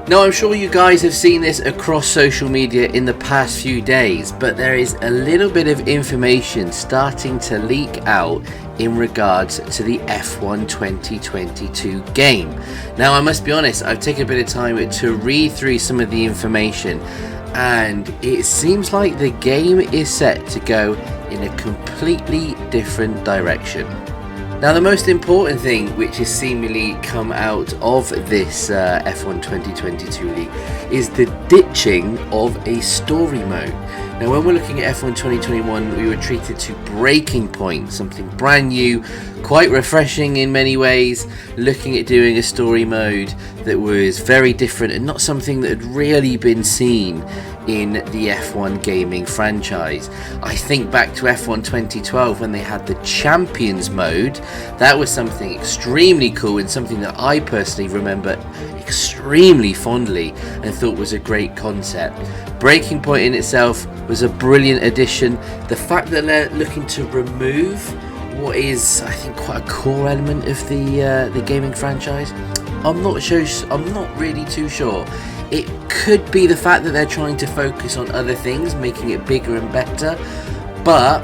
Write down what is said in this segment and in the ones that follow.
Now, I'm sure you guys have seen this across social media in the past few days, but there is a little bit of information starting to leak out in regards to the F1 2022 game. Now, I must be honest, I've taken a bit of time to read through some of the information, and it seems like the game is set to go in a completely different direction. Now, the most important thing which has seemingly come out of this F1 2022 league is the ditching of a story mode. Now, when we're looking at F1 2021, we were treated to Breaking Point, something brand new, quite refreshing in many ways, looking at doing a story mode that was very different and not something that had really been seen in the F1 gaming franchise. I think back to F1 2012 when they had the Champions mode. That was something extremely cool and something that I personally remember extremely fondly and thought was a great concept. Breaking Point in itself was a brilliant addition. The fact that they're looking to remove what is, I think, quite a core element of the gaming franchise, I'm not really too sure. It could be the fact that they're trying to focus on other things, making it bigger and better, but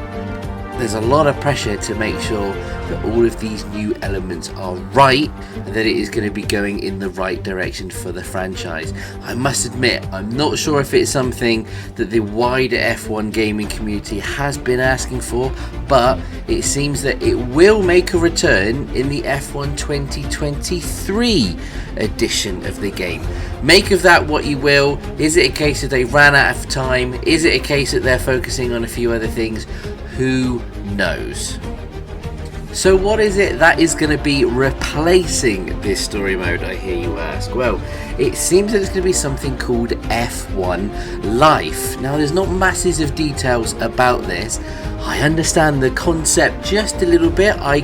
there's a lot of pressure to make sure that all of these new elements are right and that it is going to be going in the right direction for the franchise. I must admit, I'm not sure if it's something that the wider F1 gaming community has been asking for, but it seems that it will make a return in the F1 2023 edition of the game. Make of that what you will. Is it a case that they ran out of time? Is it a case that they're focusing on a few other things? Who knows? So what is it that is going to be replacing this story mode, I hear you ask? Well, it seems that it's going to be something called F1 Life. Now, there's not masses of details about this. I understand the concept just a little bit. I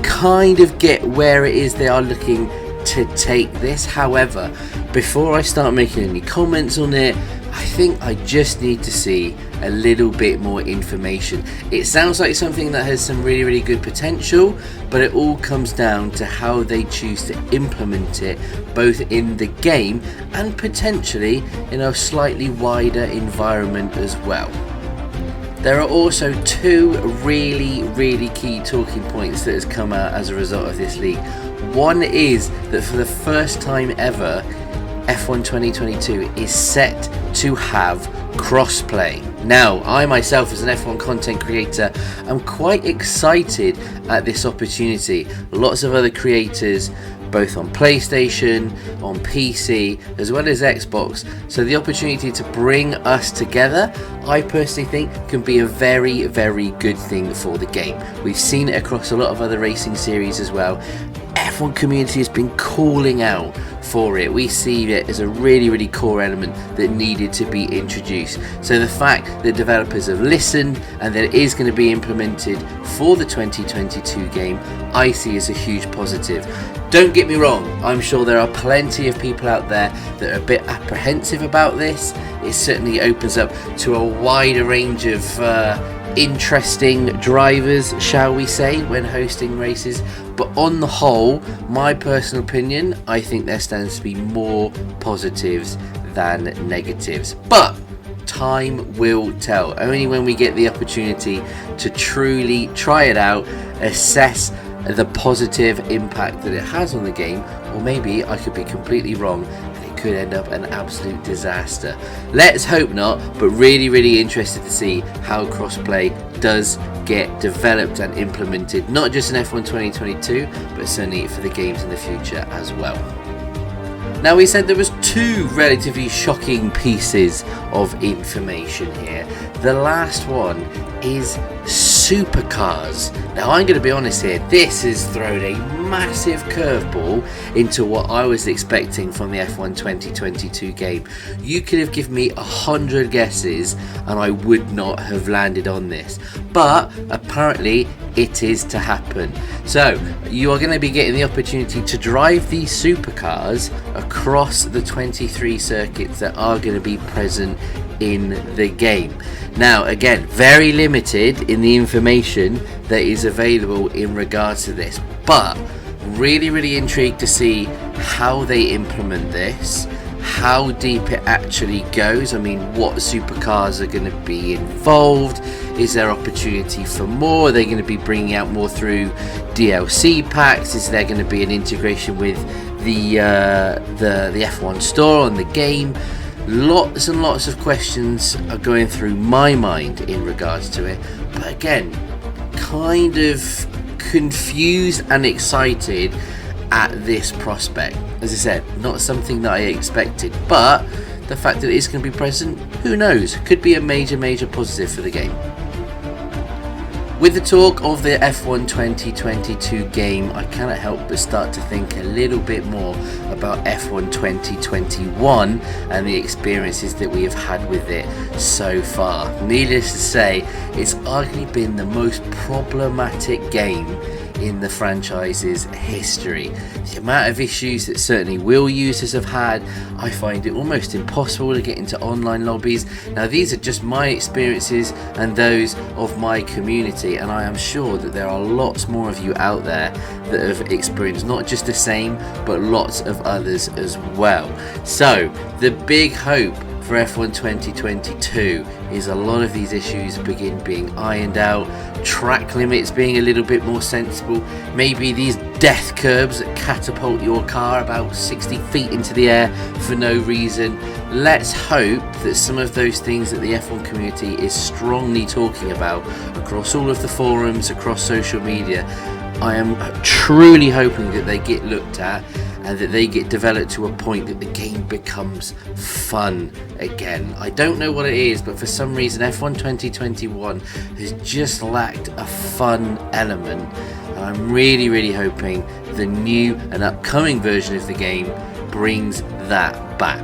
kind of get where it is they are looking to take this. However, before I start making any comments on it, I think I just need to see a little bit more information. It sounds like something that has some really, really good potential, but it all comes down to how they choose to implement it, both in the game and potentially in a slightly wider environment as well. There are also two really, really key talking points that has come out as a result of this league. One is that for the first time ever, F1 2022 is set to have crossplay. Now, I myself as an F1 content creator am quite excited at this opportunity. Lots of other creators, both on PlayStation, on PC, as well as Xbox. So the opportunity to bring us together, I personally think, can be a very, very good thing for the game. We've seen it across a lot of other racing series as well. F1 community has been calling out for it. We see it as a really, really core element that needed to be introduced. So the fact that developers have listened and that it is going to be implemented for the 2022 game, I see as a huge positive. Don't get me wrong, I'm sure there are plenty of people out there that are a bit apprehensive about this. It certainly opens up to a wider range of interesting drivers, shall we say, when hosting races. But on the whole, my personal opinion, I think there stands to be more positives than negatives. But time will tell. Only when we get the opportunity to truly try it out, assess the positive impact that it has on the game, or maybe I could be completely wrong and it could end up an absolute disaster. Let's hope not, but really, really interested to see how crossplay does get developed and implemented, not just in F1 2022, but certainly for the games in the future as well. Now, we said there was two relatively shocking pieces of information here. The last one is Supercars. Now, I'm going to be honest here, this has thrown a massive curveball into what I was expecting from the F1 2022 game. You could have given me 100 guesses and I would not have landed on this, but apparently it is to happen. So you are going to be getting the opportunity to drive these supercars across the 23 circuits that are going to be present in the game. Now, again, very limited in the information that is available in regards to this, but really, really intrigued to see how they implement this, how deep it actually goes. I mean, what supercars are going to be involved? Is there opportunity for more? Are they going to be bringing out more through DLC packs? Is there going to be an integration with the F1 store on the game? Lots and lots of questions are going through my mind in regards to it, but again, kind of confused and excited at this prospect. As I said, not something that I expected, but the fact that it's going to be present, who knows, could be a major positive for the game. With the talk of the F1 2022 game, I cannot help but start to think a little bit more about F1 2021 and the experiences that we have had with it so far. Needless to say, it's arguably been the most problematic game in the franchise's history. The amount of issues that certainly will users have had, I find it almost impossible to get into online lobbies. Now, these are just my experiences and those of my community, and I am sure that there are lots more of you out there that have experienced not just the same, but lots of others as well. So the big hope for F1 2022 is a lot of these issues begin being ironed out, track limits being a little bit more sensible, maybe these death curbs that catapult your car about 60 feet into the air for no reason. Let's hope that some of those things that the F1 community is strongly talking about across all of the forums, across social media, I am truly hoping that they get looked at and that they get developed to a point that the game becomes fun again. I don't know what it is, but for some reason F1 2021 has just lacked a fun element, and I'm really hoping the new and upcoming version of the game brings that back.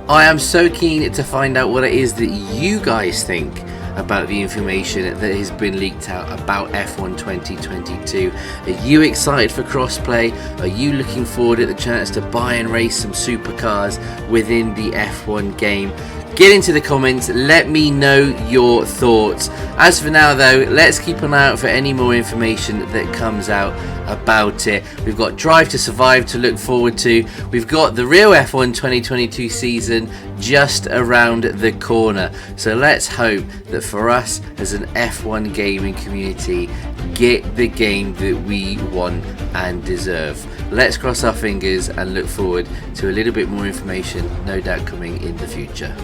I am so keen to find out what it is that you guys think about the information that has been leaked out about F1 2022. Are you excited for crossplay? Are you looking forward at the chance to buy and race some supercars within the F1 game? Get into the comments, let me know your thoughts. As for now though, let's keep an eye out for any more information that comes out about it. We've got Drive to Survive to look forward to. We've got the real F1 2022 season just around the corner. So let's hope that for us as an F1 gaming community, get the game that we want and deserve. Let's cross our fingers and look forward to a little bit more information, no doubt coming in the future.